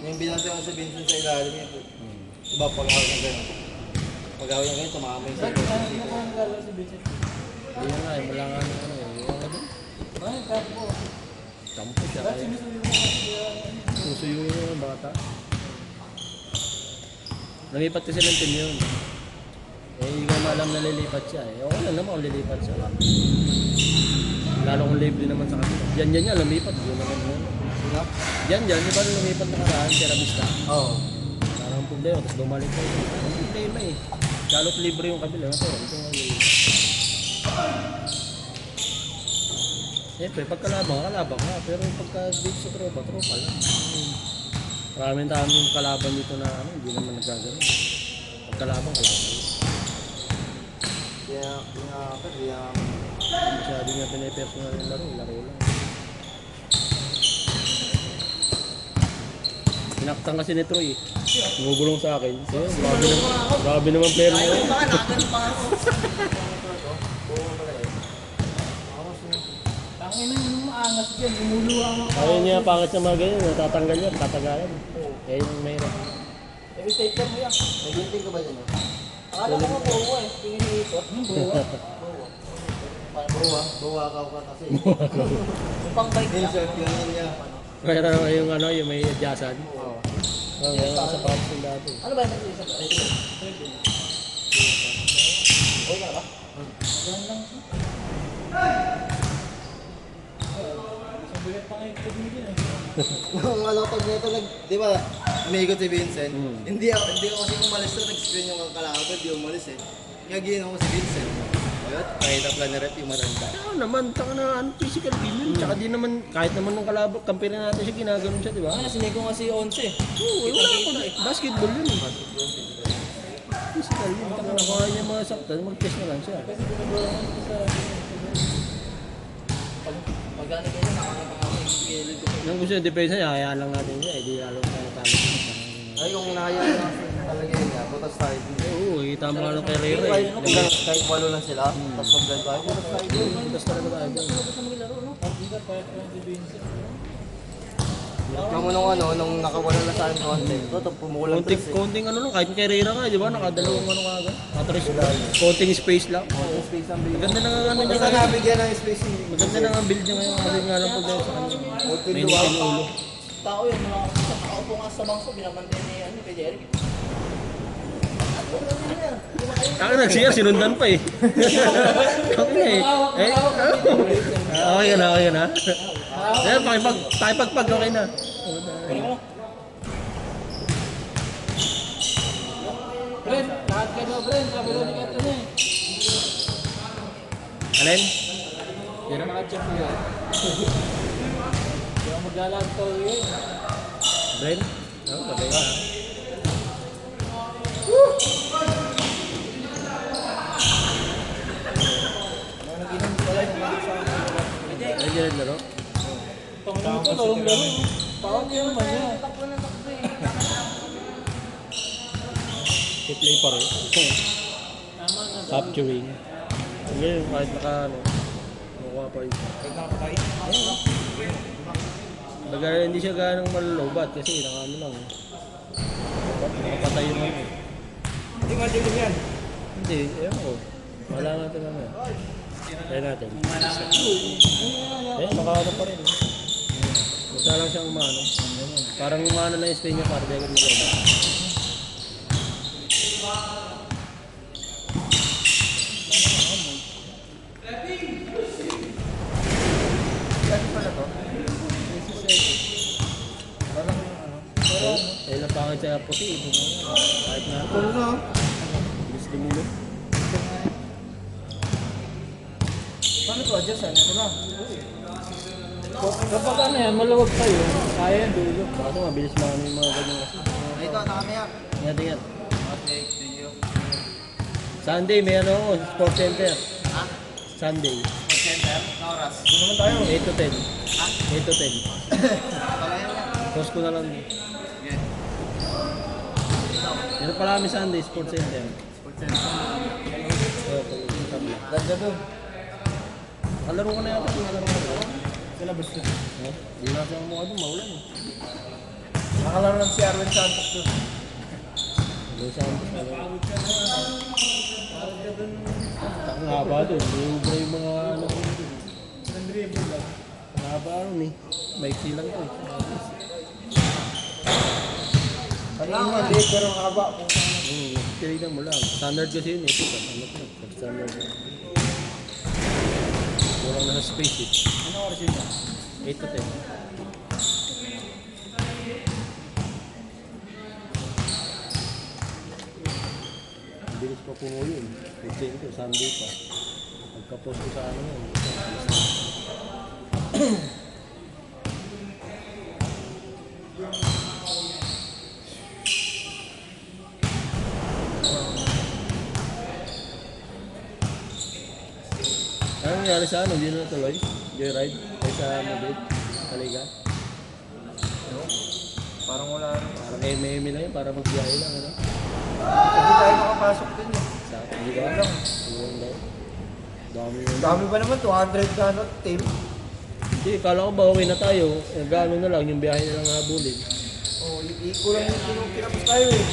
Yung binantay ko sa Vincent sa ilalim yun. Diba pag-hawak ng gano'n? Pag-hawak ng gano'n, tumama yung sa Vincent. Ano ko ang galaw si Vincent? Hindi nga eh, wala nga ano eh. Yung ano doon? Bakit kapo? Kampo siya Ba't kaya. sinusuyo mo kasi? Susuyo yung bata. Lumipat kasi ng team yun. Eh, hindi ko alam na lilipat siya eh. Okay lang naman kung lilipat siya. Lalo kung libre naman sa kanila. Diyan niya lumipat. Yun naman yun. Sino? Diyan, di ba lumipat na karaan? Sierra Vista. Oo. Parang problema. Tapos bumalik pa yun. Ang problema eh. Lalo't libre yung kabila. Ito nga lilipat. Siyempre, pagkalabang ka. Pero pagka dito sa tropa lang. Maraming tamang kalaban dito na ano, hindi naman nagagano. Pagkalabang. Kaya, Masyado niya pinipersonal yung laro lang. Pinaktan kasi ni Troy eh. Ngugulong sa akin. So, grabe naman player mo. Tangin na yung maangas dyan, inuluwa mo. Ayaw niya pangit sa mga ganyan, natatanggal yan, tatagalan. Kaya yung mayroon. I-mistake ka mo yan. nag-inting ka ba dyan? Akala ko nga buwa eh, tingin ni Ito. Buwa. Bawa ka kasi. Yung pang bike niya. Vincent, yun niya. Mayroon yung ano, yung may adjustan. Oo. Ngayon sa parts yung dati. Ano ba yung isa? Okay ka ba? Ganun lang. Sabigat pa ngayon pagmigil eh. Nung ano, pag neto di ba, umiikot si Vincent, Hmm. hindi ako kasi umalis na, nag-screen yung kalaban, di umalis eh. Kaya ginawa ko si Vincent. Ayun, kahit ang plan na rep yung matanda. Ano naman, taka na ano, physical game yun. Tsaka di naman, kahit naman nung kalabang, kampirin natin siya, ginaganon siya, di ba? Sinay ko kasi 11 eh. Oo, wala ko. Basketball yun eh. Physical yun. Taka na, kung niya mga saktan, mag-test na lang siya. Kasi ginagawa ko sa... Pag ano ganyan, nakakita nga ako yung skilled ko. Nang gusto yung depensa niya, hayaan lang natin siya. Eh, di lalo tayo talo. Ay, kung nahaya na talaga yun nga, butas tayo. Oo, kita mo nga nung karera eh. Kahit walo lang sila, tapos mag-blend tayo, butas tayo. Tapos talaga tayo dyan. Sa mga laro, no? Hindi ka pa si Vincent. Nung nung nakawala na sa akin konti, ito pumukulang tres eh. Konting ano lang, kahit karera nga, di ba? Nakadalawang ano ka agad. Nakatres, konting space lang. Konting space ang bigay. Maganda na nga ano niya Basta ngayon. nabigyan ng space yung Maganda na nga build niya ngayon. Kasi nga lang po dahil sa kanya. May luwag. nitin ulo. Tao yun, nakaupo nga sa bangko, binabantay ni ano, kay Jeric. Ako nag-CR, sinundan pa eh. Okay eh. Okay ka na, okay ka na. Ayan, pakipagpag, okay na. Brent, lahat ka na Brent, sabi rin ni Kato na eh. Alin? Yan na. Naka-check mo yan. Hindi ako maglalag to yun. Bren? Oo, bagay ka. Nag-inom pala yung mga sa Ayun dyan laro. Panginoon ito, larong-laro. Tawag yan naman yan. I-play pa rin. Tama na. Capturing. Ngayon, kahit naka ano, mukha pa rin. Baga, hindi siya ganang malulubat kasi naka ano lang. Nakapatay yung ano. Hindi madilim yan. Hindi, ewan ko. Wala natin ano. Try natin. Naka-ano pa rin. Basta lang siyang umano. Parang umano na yung spin niya para dahil mag-lobat. Eh, napangit siya puti. Kahit na ako. Ano? Bilis lumulog. Paano to adjust yan? Ito na. Kapag ano yan, maluwag tayo. Kaya yan, dulo. Baka mabilis mga ano yung mga ganyan kasi. Ito, nakamiyak. Ingat, ingat. Okay, thank you. Sunday, may ano ako, sports center. Ha? Sunday. Food center? Na oras? Doon naman tayo. 8 to 10. Ha? 8 to 10. Palayan niya. Post ko na lang. Sige. Meron pala kami Sunday, sports center. Food center. Ganda doon. Kalaro ko na yata. Kalaro ko na. Sa labas ko. Hindi na siya mukha doon, maulan eh. Nakalaro lang si Arwen Santos doon. Ano Santos? Ang haba doon. Libre yung mga ano. Ang haba ano eh. Maiksi lang to eh. Kanina, liit pero ang haba. Tinigan mo lang. Standard kasi yun eh. Ito, standard yun. Kurang na sa space eh. Ano oras yun? 8 to 10. Bilis pa puno yun. Weekend ko, Sunday pa. Pagka-post ko sa ano yun. Ano nangyari sa ano? Hindi na natuloy? Joyride? Ay sa mobile? Kaliga? Parang wala na. Parang eme lang yun, para magbiyahe lang, ano? Hindi tayo makapasok din eh. Sa, hindi ba? Lang. Iwan daw. Dami yun. Dami pa naman, 200 ka ano, team. Hindi, kala ko ba okay na tayo? Gano'n na lang, yung biyahe na lang habulin. Oh, kulang yung kinapos tayo eh.